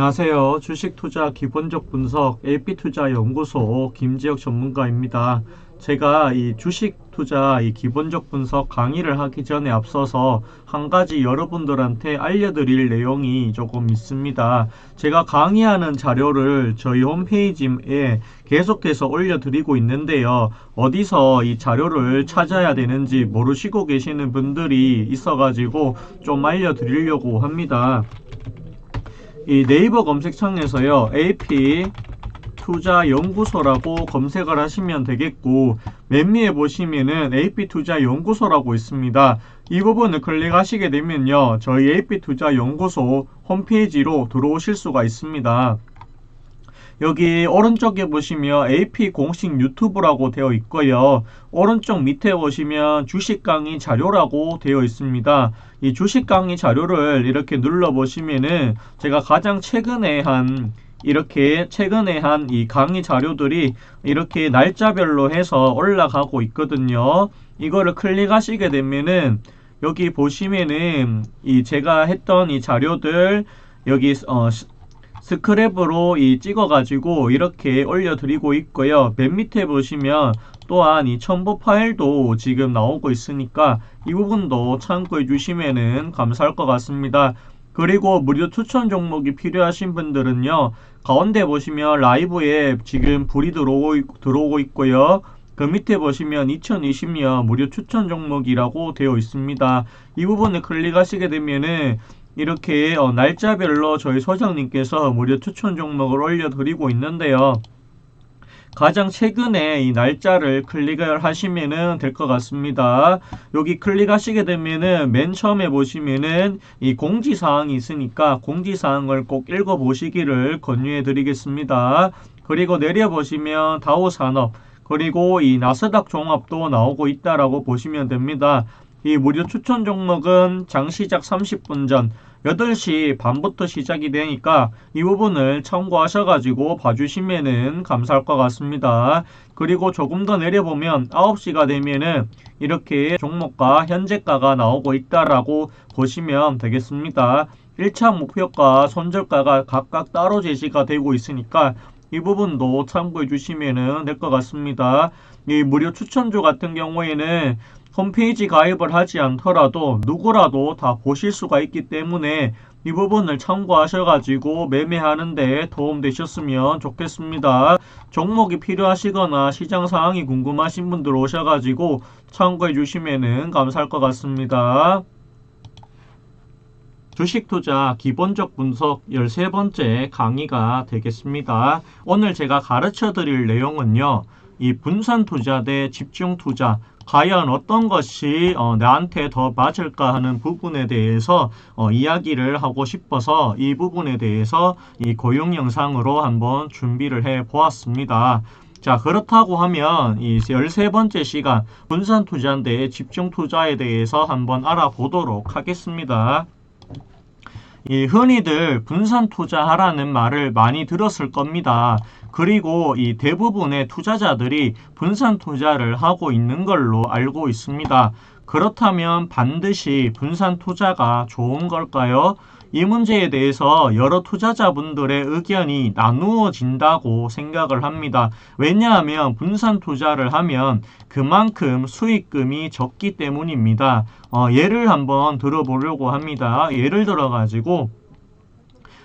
안녕하세요. 주식투자 기본적 분석 LP투자연구소 김지혁 전문가입니다. 제가 이 주식투자 기본적 분석 강의를 하기 전에 앞서서 한 가지 여러분들한테 알려드릴 내용이 조금 있습니다. 제가 강의하는 자료를 저희 홈페이지에 계속해서 올려드리고 있는데요. 어디서 이 자료를 찾아야 되는지 모르시고 계시는 분들이 있어가지고 좀 알려드리려고 합니다. 이 네이버 검색창에서요, AP 투자연구소라고 검색을 하시면 되겠고, 맨 위에 보시면은 AP 투자연구소라고 있습니다. 이 부분을 클릭하시게 되면요, 저희 AP 투자연구소 홈페이지로 들어오실 수가 있습니다. 여기 오른쪽에 보시면 AP 공식 유튜브라고 되어 있고요. 오른쪽 밑에 보시면 주식 강의 자료라고 되어 있습니다. 이 주식 강의 자료를 이렇게 눌러 보시면은 제가 가장 최근에 한 이 강의 자료들이 이렇게 날짜별로 해서 올라가고 있거든요. 이거를 클릭하시게 되면은 여기 보시면은 제가 했던 이 자료들 여기 스크랩으로 찍어가지고 이렇게 올려드리고 있고요. 맨 밑에 보시면 또한 이 첨부 파일도 지금 나오고 있으니까 이 부분도 참고해 주시면은 감사할 것 같습니다. 그리고 무료 추천 종목이 필요하신 분들은요, 가운데 보시면 라이브에 지금 불이 들어오고 있고요. 그 밑에 보시면 2020년 무료 추천 종목이라고 되어 있습니다. 이 부분을 클릭하시게 되면은 이렇게 날짜별로 저희 소장님께서 무료 추천 종목을 올려드리고 있는데요. 가장 최근에 이 날짜를 클릭을 하시면은 될 것 같습니다. 여기 클릭하시게 되면은 맨 처음에 보시면은 이 공지사항이 있으니까 공지사항을 꼭 읽어보시기를 권유해 드리겠습니다. 그리고 내려보시면 다우산업 그리고 이 나스닥 종합도 나오고 있다라고 보시면 됩니다. 이 무료 추천 종목은 장 시작 30분 전 8시 반부터 시작이 되니까 이 부분을 참고하셔가지고 봐주시면은 감사할 것 같습니다. 그리고 조금 더 내려보면 9시가 되면은 이렇게 종목과 현재가가 나오고 있다라고 보시면 되겠습니다. 1차 목표가 손절가가 각각 따로 제시가 되고 있으니까 이 부분도 참고해 주시면 될 것 같습니다. 이 무료 추천주 같은 경우에는 홈페이지 가입을 하지 않더라도 누구라도 다 보실 수가 있기 때문에 이 부분을 참고하셔가지고 매매하는데 도움되셨으면 좋겠습니다. 종목이 필요하시거나 시장 상황이 궁금하신 분들 오셔가지고 참고해 주시면 감사할 것 같습니다. 주식 투자 기본적 분석 13번째 강의가 되겠습니다. 오늘 제가 가르쳐 드릴 내용은요, 이 분산 투자 대 집중 투자, 과연 어떤 것이 나한테 더 맞을까 하는 부분에 대해서 이야기를 하고 싶어서 이 부분에 대해서 이 고용 영상으로 한번 준비를 해 보았습니다. 자, 그렇다고 하면 이 13번째 시간 분산 투자 대 집중 투자에 대해서 한번 알아보도록 하겠습니다. 흔히들 분산 투자하라는 말을 많이 들었을 겁니다. 그리고 이 대부분의 투자자들이 분산 투자를 하고 있는 걸로 알고 있습니다. 그렇다면 반드시 분산 투자가 좋은 걸까요? 이 문제에 대해서 여러 투자자분들의 의견이 나누어진다고 생각을 합니다. 왜냐하면 분산 투자를 하면 그만큼 수익금이 적기 때문입니다. 예를 한번 들어보려고 합니다. 예를 들어가지고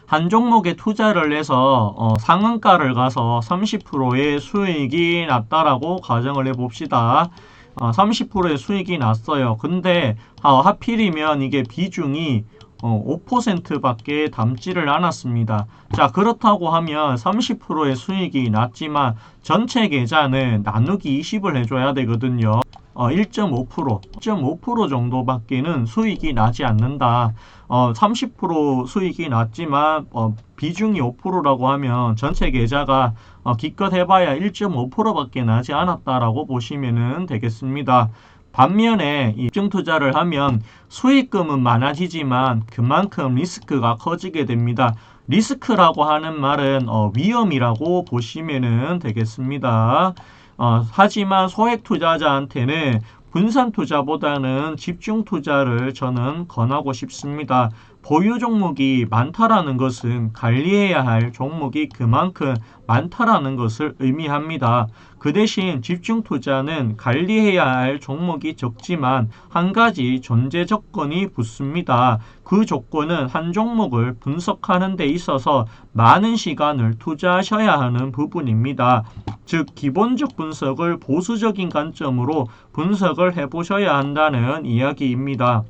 한 종목에 투자를 해서 상한가를 가서 30%의 수익이 났다라고 가정을 해봅시다. 30%의 수익이 났어요. 근데 하필이면 이게 비중이 5%밖에 남지를 않았습니다. 자, 그렇다고 하면 30%의 수익이 났지만 전체 계좌는 나누기 20을 해줘야 되거든요. 1.5% 정도밖에는 수익이 나지 않는다. 30% 수익이 났지만 비중이 5%라고 하면 전체 계좌가 기껏 해봐야 1.5%밖에 나지 않았다라고 보시면 되겠습니다. 반면에 집중 투자를 하면 수익금은 많아지지만 그만큼 리스크가 커지게 됩니다. 리스크라고 하는 말은 위험이라고 보시면 되겠습니다. 하지만 소액 투자자한테는 분산 투자보다는 집중 투자를 저는 권하고 싶습니다. 보유 종목이 많다라는 것은 관리해야 할 종목이 그만큼 많다라는 것을 의미합니다. 그 대신 집중 투자는 관리해야 할 종목이 적지만 한 가지 존재 조건이 붙습니다. 그 조건은 한 종목을 분석하는 데 있어서 많은 시간을 투자하셔야 하는 부분입니다. 즉 기본적 분석을 보수적인 관점으로 분석을 해보셔야 한다는 이야기입니다.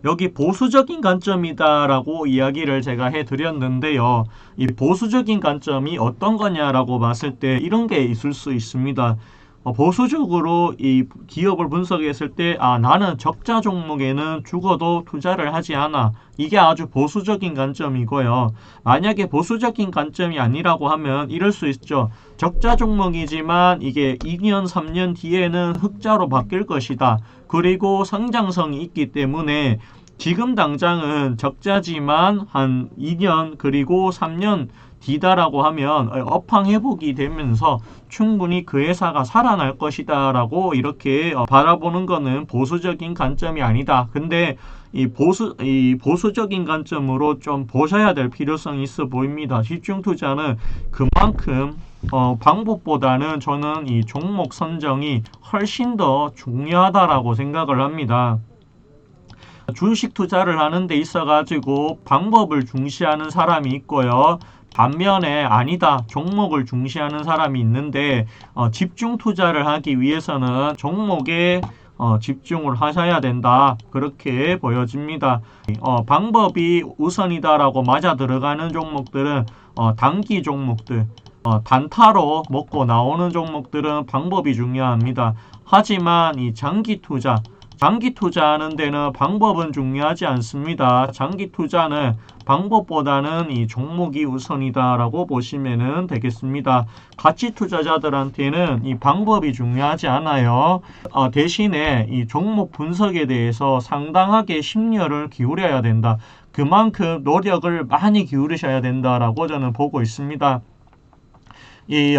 여기 보수적인 관점이다라고 이야기를 제가 해드렸는데요. 이 보수적인 관점이 어떤 거냐라고 봤을 때 이런 게 있을 수 있습니다. 보수적으로 이 기업을 분석했을 때 나는 적자 종목에는 죽어도 투자를 하지 않아. 이게 아주 보수적인 관점이고요. 만약에 보수적인 관점이 아니라고 하면 이럴 수 있죠. 적자 종목이지만 이게 2년, 3년 뒤에는 흑자로 바뀔 것이다. 그리고 성장성이 있기 때문에 지금 당장은 적자지만 한 2년 그리고 3년 뒤다라고 하면 업황 회복이 되면서 충분히 그 회사가 살아날 것이다 라고 이렇게 바라보는 거는 보수적인 관점이 아니다. 근데 이 보수적인 관점으로 좀 보셔야 될 필요성이 있어 보입니다. 집중 투자는 그만큼 방법보다는 저는 이 종목 선정이 훨씬 더 중요하다라고 생각을 합니다. 주식 투자를 하는 데 있어 가지고 방법을 중시하는 사람이 있고요. 반면에 아니다 종목을 중시하는 사람이 있는데 집중 투자를 하기 위해서는 종목에 집중을 하셔야 된다 그렇게 보여집니다. 방법이 우선이다라고 맞아 들어가는 종목들은 단기 종목들 단타로 먹고 나오는 종목들은 방법이 중요합니다. 하지만 이 장기 투자하는 데는 방법은 중요하지 않습니다. 장기 투자는 방법보다는 이 종목이 우선이다라고 보시면 되겠습니다. 가치 투자자들한테는 이 방법이 중요하지 않아요. 대신에 이 종목 분석에 대해서 상당하게 심려를 기울여야 된다. 그만큼 노력을 많이 기울이셔야 된다라고 저는 보고 있습니다. 이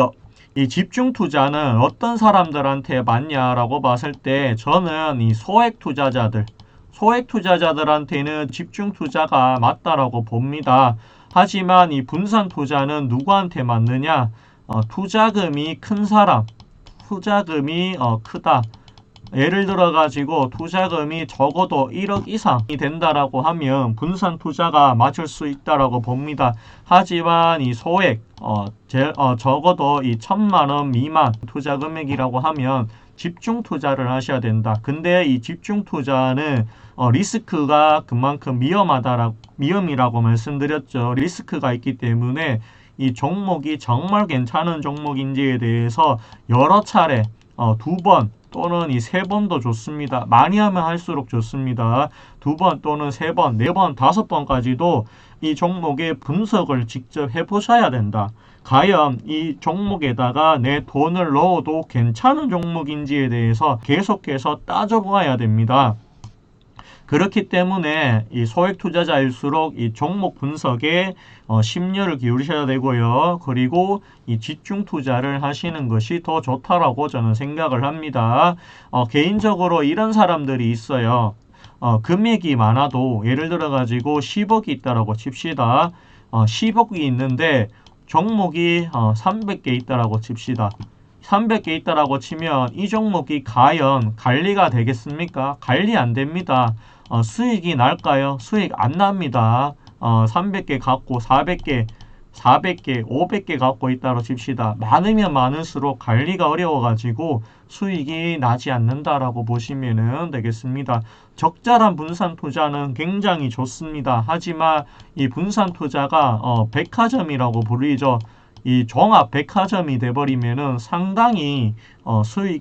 집중 투자는 어떤 사람들한테 맞냐라고 봤을 때 저는 이 소액 투자자들한테는 집중 투자가 맞다라고 봅니다. 하지만 이 분산 투자는 누구한테 맞느냐? 투자금이 큰 사람, 투자금이 크다. 예를 들어 가지고 투자금이 적어도 1억 이상이 된다라고 하면 분산 투자가 맞을 수 있다라고 봅니다. 하지만 이 소액 적어도 이 1,000만 원 미만 투자 금액이라고 하면 집중 투자를 하셔야 된다. 근데 이 집중 투자는 리스크가 그만큼 위험이라고 말씀드렸죠. 리스크가 있기 때문에 이 종목이 정말 괜찮은 종목인지에 대해서 여러 차례 2번 또는 이 3번도 좋습니다. 많이 하면 할수록 좋습니다. 2번 또는 3번, 4번, 5번까지도 이 종목의 분석을 직접 해보셔야 된다. 과연 이 종목에다가 내 돈을 넣어도 괜찮은 종목인지에 대해서 계속해서 따져보아야 됩니다. 그렇기 때문에 이 소액 투자자일수록 이 종목 분석에 심려를 기울이셔야 되고요. 그리고 이 집중 투자를 하시는 것이 더 좋다라고 저는 생각을 합니다. 개인적으로 이런 사람들이 있어요. 금액이 많아도 예를 들어 가지고 10억이 있다라고 칩시다. 10억이 있는데 종목이 300개 있다라고 칩시다. 300개 있다라고 치면 이 종목이 과연 관리가 되겠습니까? 관리 안 됩니다. 수익이 날까요? 수익 안 납니다. 300개 갖고 400개, 500개 갖고 있다고 칩시다. 많으면 많을수록 관리가 어려워가지고 수익이 나지 않는다라고 보시면 되겠습니다. 적절한 분산 투자는 굉장히 좋습니다. 하지만 이 분산 투자가 백화점이라고 불리죠. 이 종합 백화점이 돼버리면은 상당히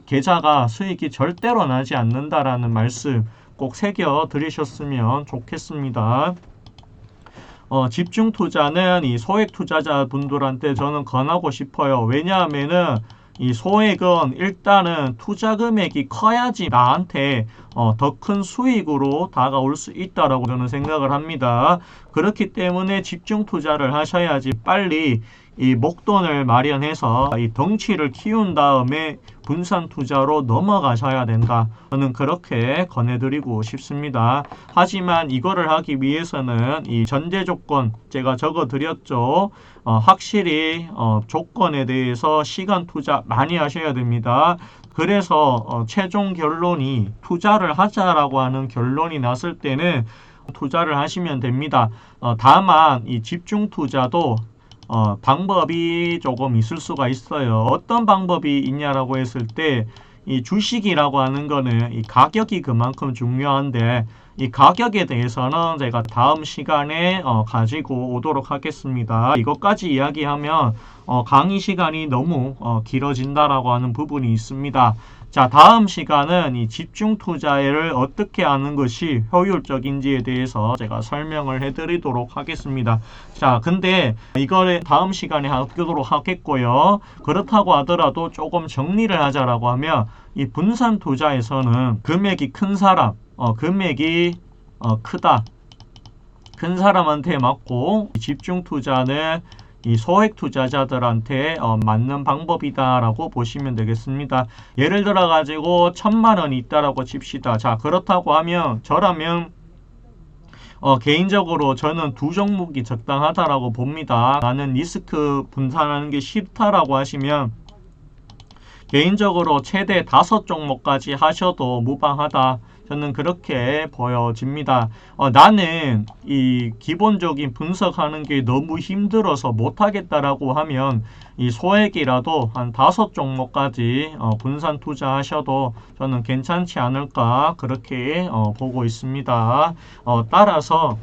계좌가 수익이 절대로 나지 않는다라는 말씀 꼭 새겨 들으셨으면 좋겠습니다. 집중 투자는 이 소액 투자자 분들한테 저는 권하고 싶어요. 왜냐하면은 이 소액은 일단은 투자 금액이 커야지 나한테 더 큰 수익으로 다가올 수 있다라고 저는 생각을 합니다. 그렇기 때문에 집중 투자를 하셔야지 빨리 이 목돈을 마련해서 이 덩치를 키운 다음에 분산 투자로 넘어가셔야 된다. 저는 그렇게 권해드리고 싶습니다. 하지만 이거를 하기 위해서는 이 전제 조건 제가 적어드렸죠. 확실히 조건에 대해서 시간 투자 많이 하셔야 됩니다. 그래서 최종 결론이 투자를 하자라고 하는 결론이 났을 때는 투자를 하시면 됩니다. 다만 이 집중 투자도 방법이 조금 있을 수가 있어요. 어떤 방법이 있냐라고 했을 때 이 주식이라고 하는 거는 이 가격이 그만큼 중요한데 이 가격에 대해서는 제가 다음 시간에 가지고 오도록 하겠습니다. 이것까지 이야기하면 강의 시간이 너무 길어진다라고 하는 부분이 있습니다. 자, 다음 시간은 이 집중 투자를 어떻게 하는 것이 효율적인지에 대해서 제가 설명을 해드리도록 하겠습니다. 자, 근데 이거를 다음 시간에 하도록 하겠고요. 그렇다고 하더라도 조금 정리를 하자라고 하면 이 분산 투자에서는 금액이 큰 사람, 금액이 크다. 큰 사람한테 맞고 집중 투자는 이 소액 투자자들한테 맞는 방법이다라고 보시면 되겠습니다. 예를 들어 가지고 1,000만 원이 있다라고 칩시다. 자, 그렇다고 하면 저라면 개인적으로 저는 두 종목이 적당하다라고 봅니다. 나는 리스크 분산하는 게 싫다라고 하시면 개인적으로 최대 5종목까지 하셔도 무방하다. 저는 그렇게 보여집니다. 나는 이 기본적인 분석하는 게 너무 힘들어서 못하겠다라고 하면 이 소액이라도 한 5종목까지 분산 투자하셔도 저는 괜찮지 않을까 그렇게 보고 있습니다. 따라서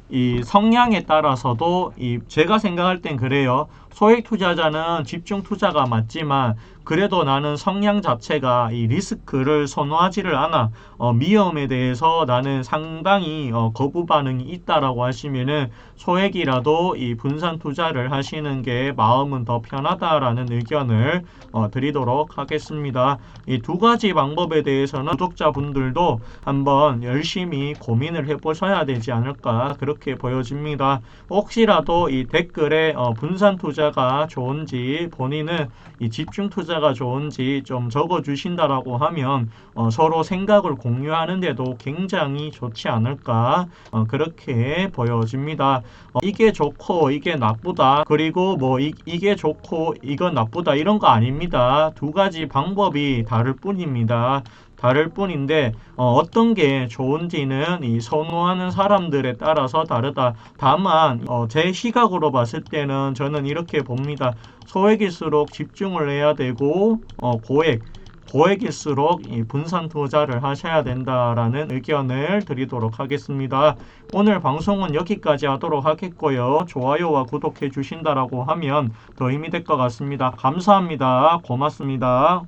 이 성향에 따라서도 제가 생각할 땐 그래요. 소액 투자자는 집중 투자가 맞지만 그래도 나는 성향 자체가 이 리스크를 선호하지를 않아. 위험에 대해서 나는 상당히 거부 반응이 있다라고 하시면은 소액이라도 이 분산 투자를 하시는 게 마음은 더 편하다라는 의견을 드리도록 하겠습니다. 이 두 가지 방법에 대해서는 구독자분들도 한번 열심히 고민을 해보셔야 되지 않을까 그렇게 보여집니다. 혹시라도 이 댓글에 분산 투자가 좋은지 본인은 이 집중 투자가 좋은지 좀 적어 주신다라고 하면 서로 생각을 공유하는데도 굉장히 좋지 않을까 그렇게 보여집니다. 이게 좋고 이게 나쁘다 그리고 뭐 이게 좋고 이건 나쁘다 이런 거 아닙니다. 두 가지 방법이 다를 뿐입니다. 다를 뿐인데 어떤 게 좋은지는 이 선호하는 사람들에 따라서 다르다. 다만 제 시각으로 봤을 때는 저는 이렇게 봅니다. 소액일수록 집중을 해야 되고 고액일수록 이 분산 투자를 하셔야 된다라는 의견을 드리도록 하겠습니다. 오늘 방송은 여기까지 하도록 하겠고요. 좋아요와 구독해 주신다라고 하면 더 힘이 될 것 같습니다. 감사합니다. 고맙습니다.